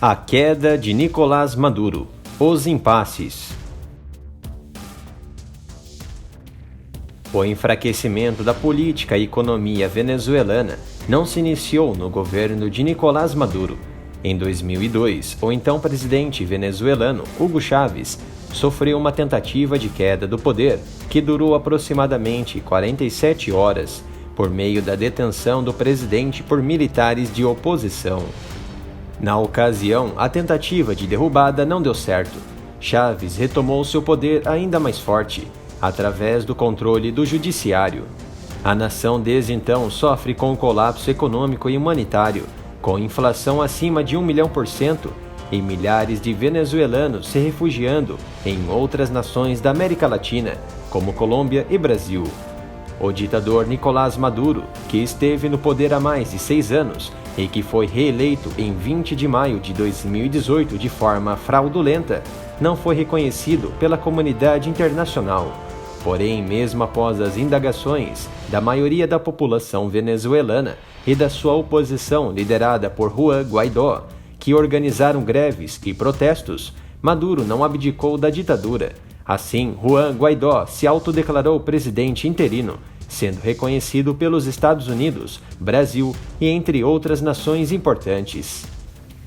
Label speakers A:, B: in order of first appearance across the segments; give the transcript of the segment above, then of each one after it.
A: A queda de Nicolás Maduro. Os impasses. O enfraquecimento da política e economia venezuelana não se iniciou no governo de Nicolás Maduro. Em 2002, o então presidente venezuelano Hugo Chávez sofreu uma tentativa de queda do poder que durou aproximadamente 47 horas, por meio da detenção do presidente por militares de oposição. Na ocasião, a tentativa de derrubada não deu certo. Chávez retomou seu poder ainda mais forte, através do controle do judiciário. A nação desde então sofre com um colapso econômico e humanitário, com inflação acima de 1 milhão% e milhares de venezuelanos se refugiando em outras nações da América Latina, como Colômbia e Brasil. O ditador Nicolás Maduro, que esteve no poder há mais de 6 anos e que foi reeleito em 20 de maio de 2018 de forma fraudulenta, não foi reconhecido pela comunidade internacional. Porém, mesmo após as indagações da maioria da população venezuelana e da sua oposição liderada por Juan Guaidó, que organizaram greves e protestos, Maduro não abdicou da ditadura. Assim, Juan Guaidó se autodeclarou presidente interino, sendo reconhecido pelos Estados Unidos, Brasil e entre outras nações importantes.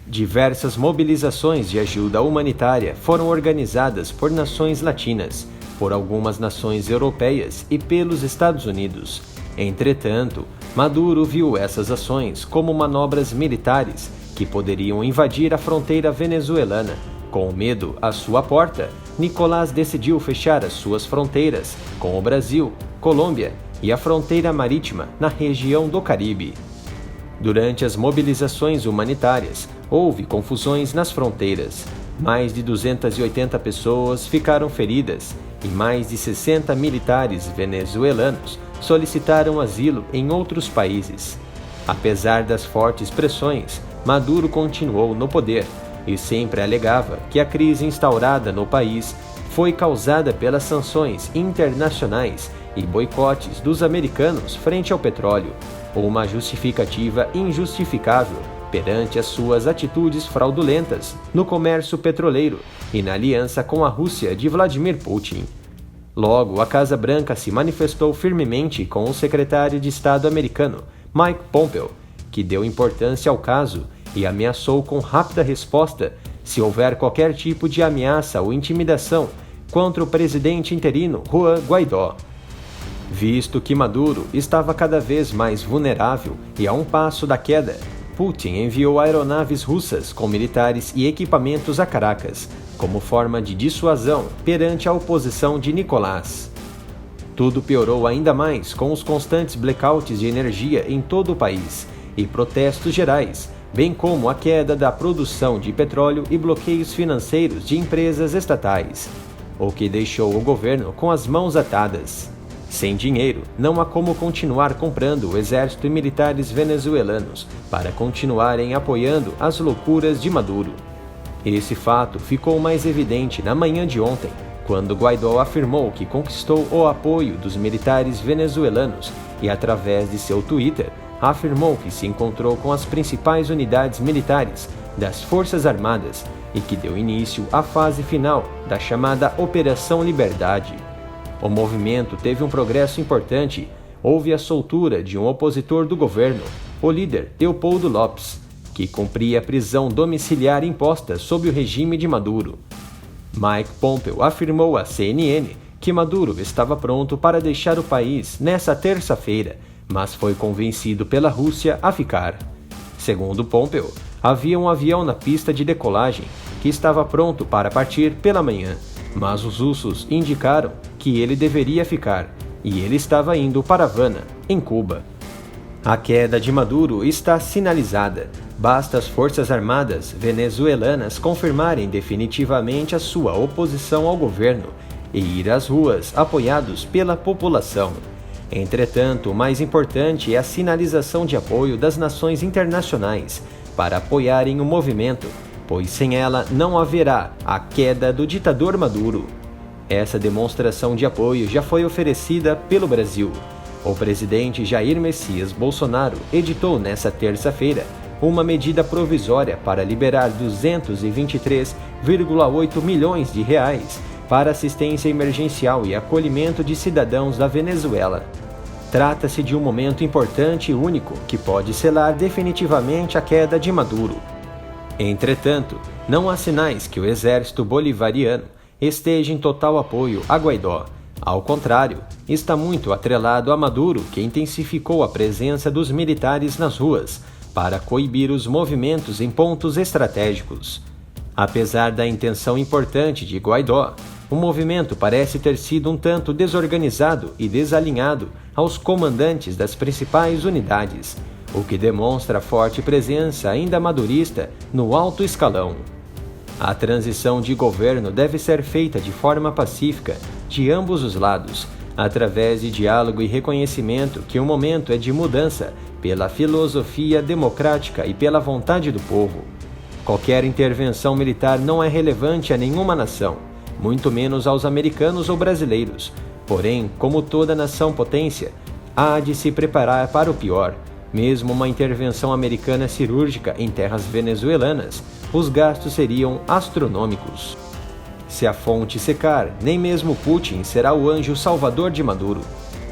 A: Diversas mobilizações de ajuda humanitária foram organizadas por nações latinas, por algumas nações europeias e pelos Estados Unidos. Entretanto, Maduro viu essas ações como manobras militares que poderiam invadir a fronteira venezuelana. Com medo à sua porta, Nicolás decidiu fechar as suas fronteiras com o Brasil, Colômbia e a fronteira marítima na região do Caribe. Durante as mobilizações humanitárias, houve confusões nas fronteiras. Mais de 280 pessoas ficaram feridas e mais de 60 militares venezuelanos solicitaram asilo em outros países. Apesar das fortes pressões, Maduro continuou no poder e sempre alegava que a crise instaurada no país foi causada pelas sanções internacionais e boicotes dos americanos frente ao petróleo, uma justificativa injustificável perante as suas atitudes fraudulentas no comércio petroleiro e na aliança com a Rússia de Vladimir Putin. Logo, a Casa Branca se manifestou firmemente com o secretário de Estado americano, Mike Pompeo, que deu importância ao caso e ameaçou com rápida resposta se houver qualquer tipo de ameaça ou intimidação contra o presidente interino Juan Guaidó. Visto que Maduro estava cada vez mais vulnerável e a um passo da queda, Putin enviou aeronaves russas com militares e equipamentos a Caracas, como forma de dissuasão perante a oposição de Nicolás. Tudo piorou ainda mais com os constantes blackouts de energia em todo o país e protestos gerais, bem como a queda da produção de petróleo e bloqueios financeiros de empresas estatais, o que deixou o governo com as mãos atadas. Sem dinheiro, não há como continuar comprando o exército e militares venezuelanos para continuarem apoiando as loucuras de Maduro. Esse fato ficou mais evidente na manhã de ontem, quando Guaidó afirmou que conquistou o apoio dos militares venezuelanos e, através de seu Twitter, afirmou que se encontrou com as principais unidades militares das Forças Armadas e que deu início à fase final da chamada Operação Liberdade. O movimento teve um progresso importante. Houve a soltura de um opositor do governo, o líder Leopoldo López, que cumpria a prisão domiciliar imposta sob o regime de Maduro. Mike Pompeo afirmou à CNN que Maduro estava pronto para deixar o país nessa terça-feira, mas foi convencido pela Rússia a ficar. Segundo Pompeo, havia um avião na pista de decolagem que estava pronto para partir pela manhã, mas os russos indicaram que ele deveria ficar, e ele estava indo para Havana, em Cuba. A queda de Maduro está sinalizada. Basta as forças armadas venezuelanas confirmarem definitivamente a sua oposição ao governo e ir às ruas apoiados pela população. Entretanto, o mais importante é a sinalização de apoio das nações internacionais para apoiarem o movimento, pois sem ela não haverá a queda do ditador Maduro. Essa demonstração de apoio já foi oferecida pelo Brasil. O presidente Jair Messias Bolsonaro editou nesta terça-feira uma medida provisória para liberar 223,8 milhões de reais para assistência emergencial e acolhimento de cidadãos da Venezuela. Trata-se de um momento importante e único que pode selar definitivamente a queda de Maduro. Entretanto, não há sinais que o exército bolivariano esteja em total apoio a Guaidó. Ao contrário, está muito atrelado a Maduro, que intensificou a presença dos militares nas ruas para coibir os movimentos em pontos estratégicos. Apesar da intenção importante de Guaidó, o movimento parece ter sido um tanto desorganizado e desalinhado aos comandantes das principais unidades, o que demonstra forte presença ainda madurista no alto escalão. A transição de governo deve ser feita de forma pacífica de ambos os lados, através de diálogo e reconhecimento que o momento é de mudança pela filosofia democrática e pela vontade do povo. Qualquer intervenção militar não é relevante a nenhuma nação, muito menos aos americanos ou brasileiros. Porém, como toda nação-potência, há de se preparar para o pior. Mesmo uma intervenção americana cirúrgica em terras venezuelanas, os gastos seriam astronômicos. Se a fonte secar, nem mesmo Putin será o anjo salvador de Maduro,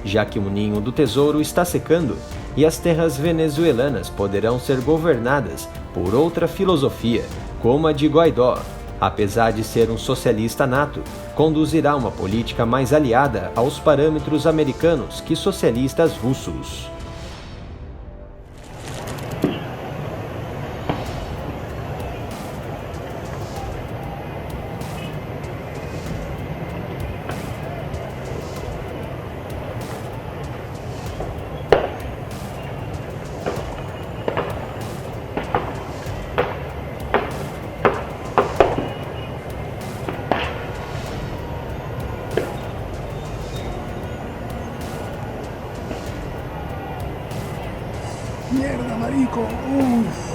A: já que o ninho do tesouro está secando e as terras venezuelanas poderão ser governadas por outra filosofia, como a de Guaidó. Apesar de ser um socialista nato, conduzirá uma política mais aliada aos parâmetros americanos que socialistas russos.
B: Mierda, marico. Uf.